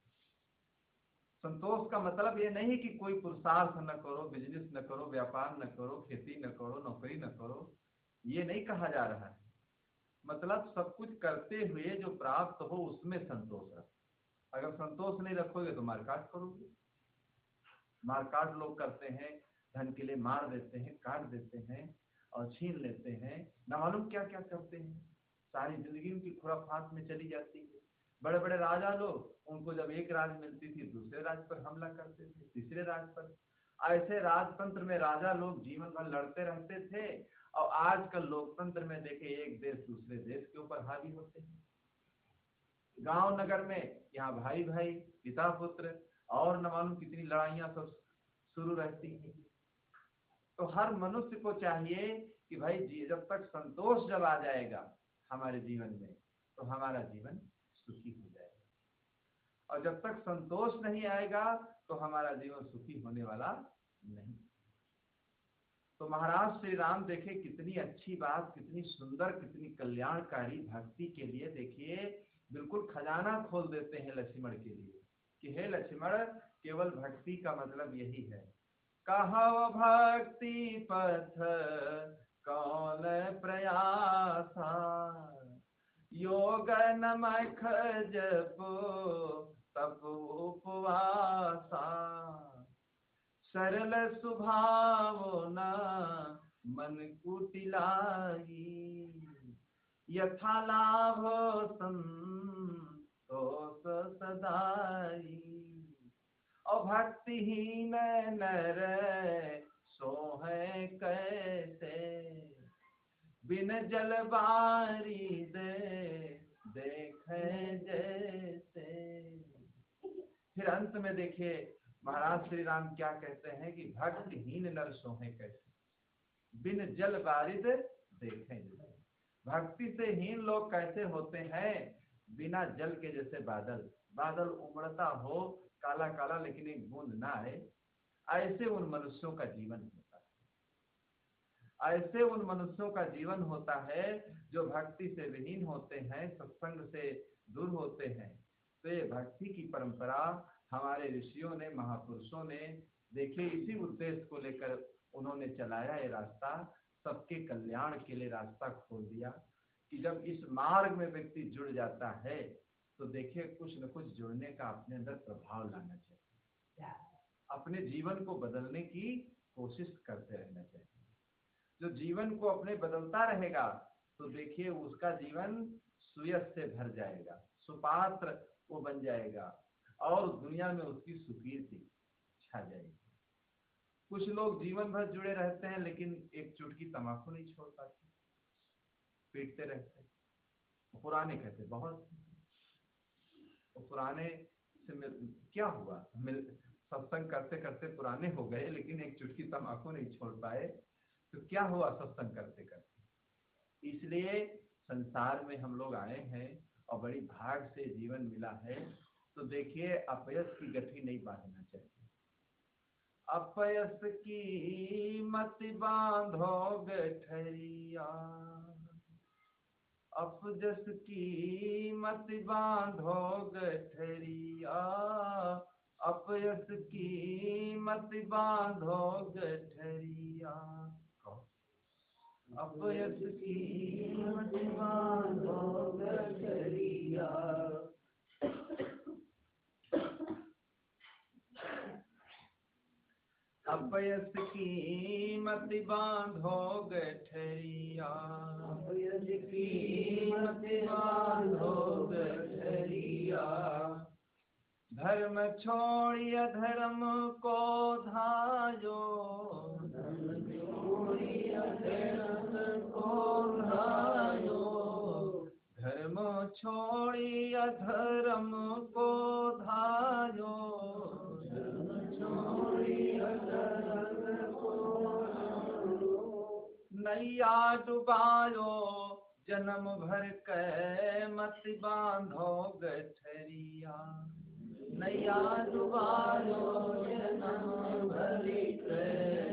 संतोष का मतलब ये नहीं कि कोई पुरुषार्थ न करो, बिजनेस न करो, व्यापार न करो, खेती न करो, नौकरी न करो, ये नहीं कहा जा रहा है। मतलब सब कुछ करते हुए जो प्राप्त हो उसमें संतोष रखो। अगर संतोष नहीं रखोगे तो मारकाट करोगे। मारकाट लोग करते हैं, धन के लिए मार देते हैं, काट देते हैं और छीन लेते हैं, न मालूम क्या क्या करते हैं। सारी जिंदगी उनकी खुराफात में चली जाती है। बड़े बड़े राजा लोग, उनको जब एक राज मिलती थी दूसरे राज पर हमला करते थे, तीसरे राज पर। ऐसे राजतंत्र में राजा लोग जीवन भर लड़ते रहते थे, और आजकल लोकतंत्र में देखे एक देश दूसरे देश के ऊपर हावी होते हैं। गांव नगर में यहाँ भाई भाई, पिता पुत्र, और न मालूम कितनी लड़ाइयां सब शुरू रहती हैं। तो हर मनुष्य को चाहिए कि भाई जब तक संतोष जब आ जाएगा हमारे जीवन में तो हमारा जीवन सुखी हो जाएगा, और जब तक संतोष नहीं आएगा तो हमारा जीवन सुखी होने वाला नहीं। तो महाराज श्री राम देखे कितनी अच्छी बात, कितनी सुंदर, कितनी कल्याणकारी भक्ति के लिए देखिए बिल्कुल खजाना खोल देते हैं लक्ष्मण के लिए कि हे लक्ष्मण, केवल भक्ति का मतलब यही है। कहव भक्ति पथ कौन प्रयासा, योग नमख जपो तप उपवासा, सरल स्वभाव न मन कुटिलाई, यथा लाभ संतोष सदाई, और भक्तिहीन नर सोहे कैसे, बिन जल बारी दे देखे जैसे। फिर अंत में देखिए महाराज श्री राम क्या कहते हैं कि भक्तिहीन नर सोहे कैसे, बिन जल बारिद देखें जैसे। भक्ति से हीन लोग कैसे होते हैं, बिना जल के जैसे बादल, बादल उमड़ता हो काला काला लेकिन एक बूंद ना आए, ऐसे उन मनुष्यों का जीवन होता है। ऐसे उन मनुष्यों का जीवन होता है जो भक्ति से विहीन होते हैं, सत्संग से दूर होते हैं। तो ये भक्ति की परंपरा हमारे ऋषियों ने, महापुरुषों ने देखिए इसी उद्देश्य को लेकर उन्होंने चलाया ये रास्ता, सबके कल्याण के लिए रास्ता खोल दिया कि जब इस मार्ग में व्यक्ति जुड़ जाता है तो देखिए कुछ न कुछ जुड़ने का अपने अंदर प्रभाव लाना चाहिए, अपने जीवन को बदलने की कोशिश करते रहना चाहिए। जो जीवन को अपने बदलता रहेगा तो देखिए उसका जीवन सुयश से भर जाएगा, सुपात्र वो बन जाएगा और दुनिया में उसकी सुकीर्ति छा जाएगी। कुछ लोग जीवन भर जुड़े रहते हैं लेकिन एक चुटकी तंबाकू नहीं छोड़ पाते, पीटते रहते हैं। पुराने कहते बहुत, पुराने से क्या हुआ, सत्संग करते करते पुराने हो गए लेकिन एक चुटकी तंबाकू नहीं छोड़ पाए, तो क्या हुआ सत्संग करते करते। इसलिए संसार में हम लोग आए हैं और बड़ी भाग से जीवन मिला है, तो देखिए अपयश की गठरी नहीं बांधना चाहिए। अपयश की मत बांधो गठरिया, अपजस की मत बांधो गठरिया, अपयश की मत बांधो गठरिया, अपयश की मत बांधो गठरिया। अपयश की मत बांधो गठरिया, अपयश की मत बांधो गठरिया। धर्म छोड़िए धर्म को धायो, धर्म छोड़िए धर्म को धायो, धर्म छोड़िए धर्म को धायो, नैया डुबायो जन्म भर के मत बांधो गठरिया, नैया डुबायो जन्म भर के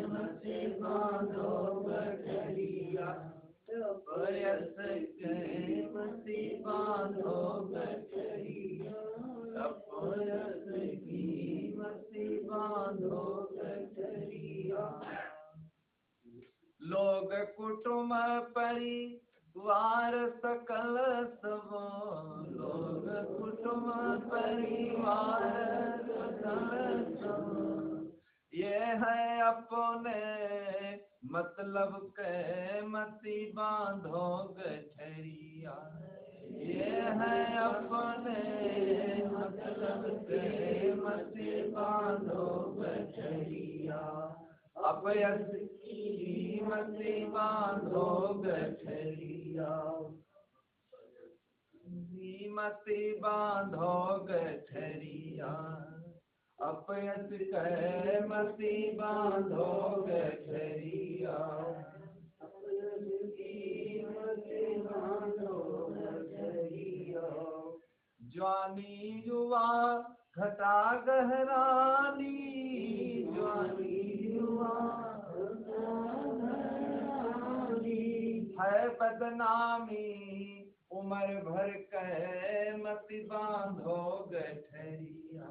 मत बांधो गठरिया, अपयश के मत बांधो गठरिया, अपयश की मत बांधो गठरिया। लोग कुटुंब परिवार सकल सब, लोग कुटुंब परिवार सकल सब, ये है अपने मतलब के मति बांधो गठरिया, ये है अपने मतलब के मति बांधो गठरिया, अपयश की मति बांधो गठरिया, मति बांधो गठरिया, अपयश के मति बांधो गठरिया, अपयश की मति बांधो गठरिया। जवानी युवा घटा गहरानी, जवानी युवा है बदनामी, उम्र भर के मति बांधो गठरिया,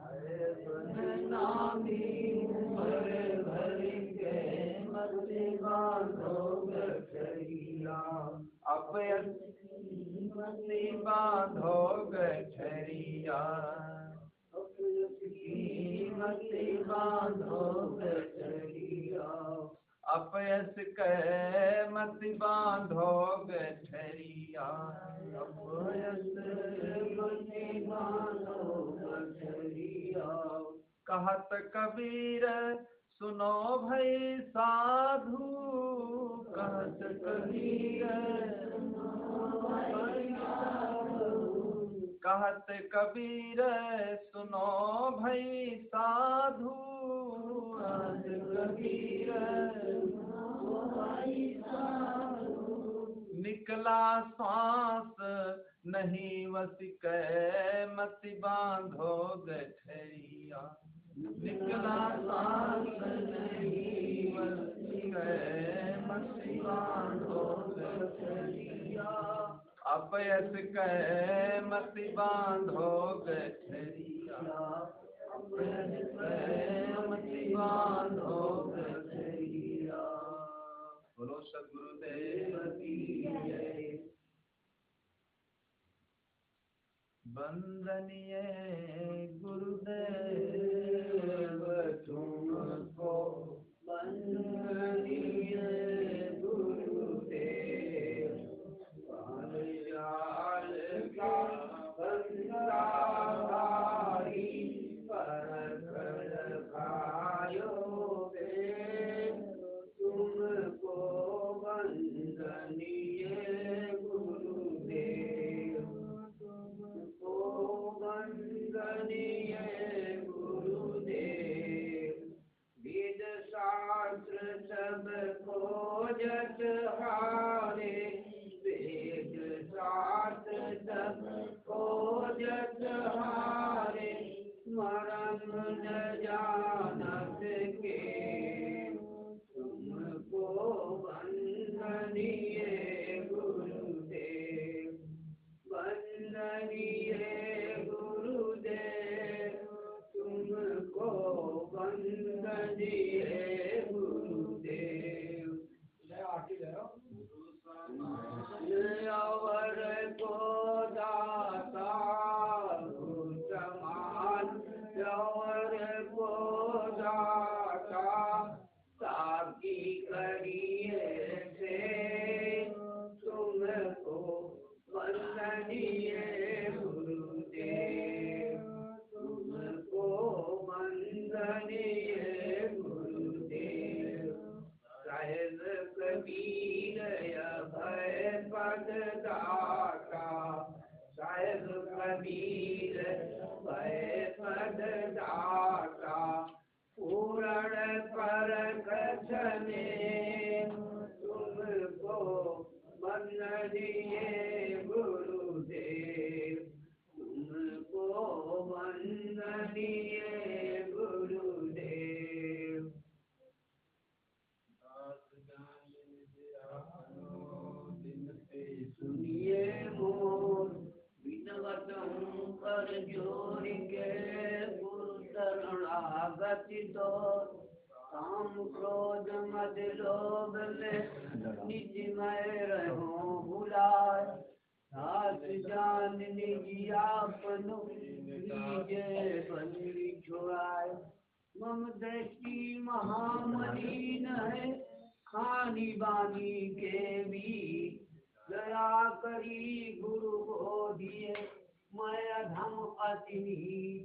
बदनामी उम्र भर के मति बांधो गठरिया, अपयश की मति बांधो गठरिया, अपयश की मति बांधो गठरिया, अपयश के मति बांधो गठरिया, अपयश मति बांधो गठरिया। कहत कबीर सुनो भई साधु, कहत कबीर सुनो भई साधु, कहत कबीर सुनो भई साधु, कहत कबीर सुनो भई साधु, निकला श्वास नहीं वसिकै मति बांधो गठरिया, निकला श्वास नहीं वसिकै मति बांधो गठरिया, अपयस कह मति बांधो गठरिया, अपयस कह मति बांधो गठरिया। बोलो सद्गुरुदेव की जय। वंदनीय गुरुदेव तुमको, वंदनीय गुरुदेव, पांचाल का बंदा भाई परखड़ खायो बे, तुमको वंदनीय गुरुदेव, तुमको वंदनीय गुरुदेव, वेद शास्त्र सब खोजत हारे, वेद शास्त्र सब खोजत हारे, मरम न जानत के, तुमको वंदनीय गुरुदेव, वंदनीय गुरुदेव, तुमको वंदनीय गुरुदेव। अवर को दाता गुरु समान, अवर को दाता साकी करिए से, तुमको वंदनीय गुरुदेव, तुमको वंदनीय गुरुदेव। सहज कबीर अभय पद दाता, सहज कबीर अभय पद दाता, पूर्ण परख छने, तुमको वंदनीय गुरुदेव, तुमको वंदनीय गुरुदेव। सुनिए मोर विनवतम कर जोर के, गुरु शरणागति दो, काम क्रोध मद लोभ में निज मैं रहो भुलाए, साथ जान निज आपनो लीजे बंदी छुड़ाए। मम दृष्टि महामलिन है खानी बानी के भी, दया करी गुरु बोधिए मैं अधम अतिनी,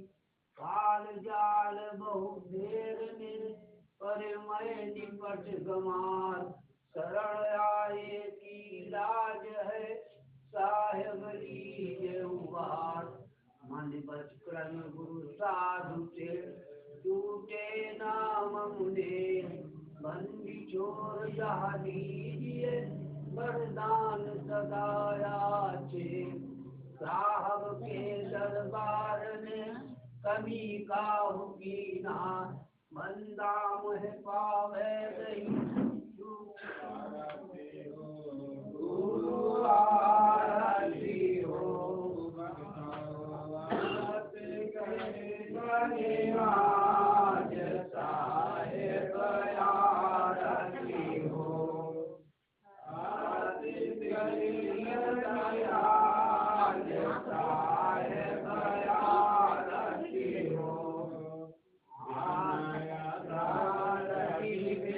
काल जाल बहुत देर ने पर मैं निपट गमार, शरण आए की लाज है साहेब लीजे उबार, मन बच क्रम गुरु साधु से टूटे नाम मुने, बंदी छोड़ जा दीजिए वरदान सदायाचे, साहब के दरबार में कमी काहू की ना, बंदा मुह पावे गई गुरु आरती हो, आज साहेब आरती हो, आज साहेब आरती हो, आरती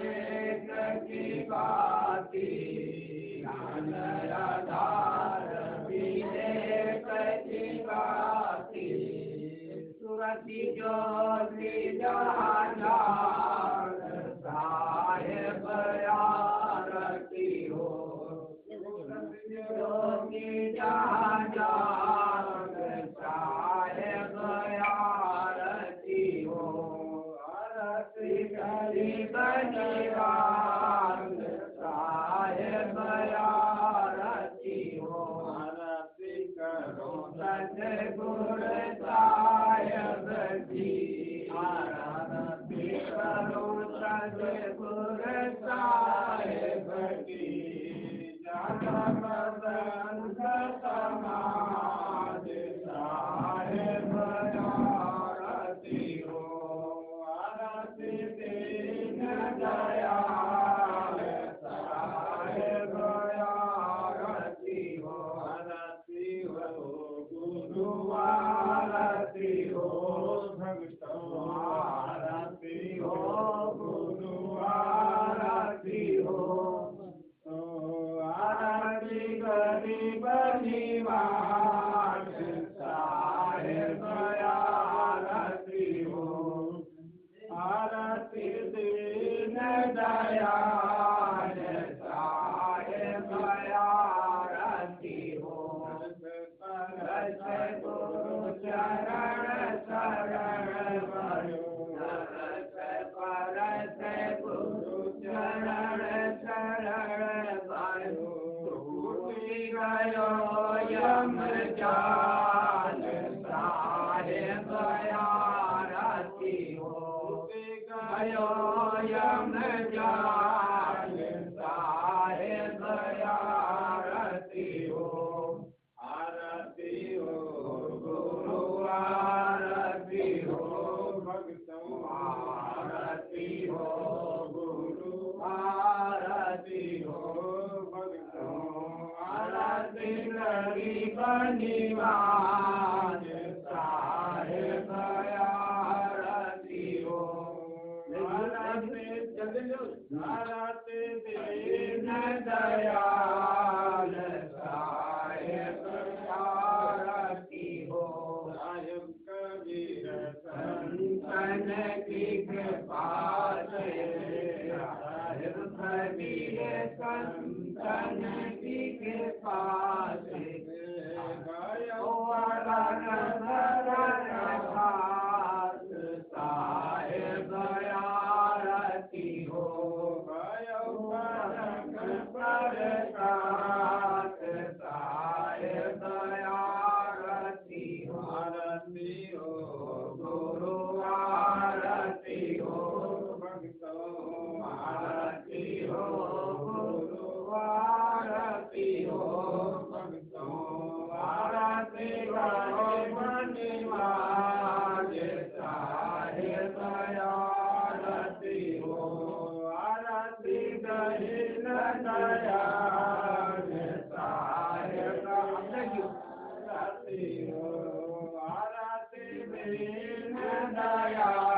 सतगुर साहिब की जन्म ग्रंथ समाज साहिब आरती हो आरती दीन दयाल साहिब आरती हो गुरु आरती हो भक्तों आरती हो गुरु आरती हो आरती गरीब निवास साहिब आरती हो आरती दीन दयाल साहिब आरती हो गुरु चरण शरण भयो गुरु चरण शरण भयो टूटी गयो यम जाल साहिब आरती हो गयो यम जाल साहिब आरती हो आरती हो गुरु आरती हो भक्तों आरती हो गुरु आरती हो भक्तों आरती गरीब निवास साहिब आरती हो आरती दीन दयाल साहिब आरती हो साहिब कबीर संतन की कृपा से साहिब कबीर संतन की कृपा से गयो अलग प्रभात साहिब आरती हो गयो अलग प्रभात साहिब आरती हो गुरु आरती हो भक्तों आरती हो गुरु आरती हो भक्तों आरती गरीब निवास साहिब आरती हो आरती दीन दयाल साहिब आरती हो आरती दीन दयाल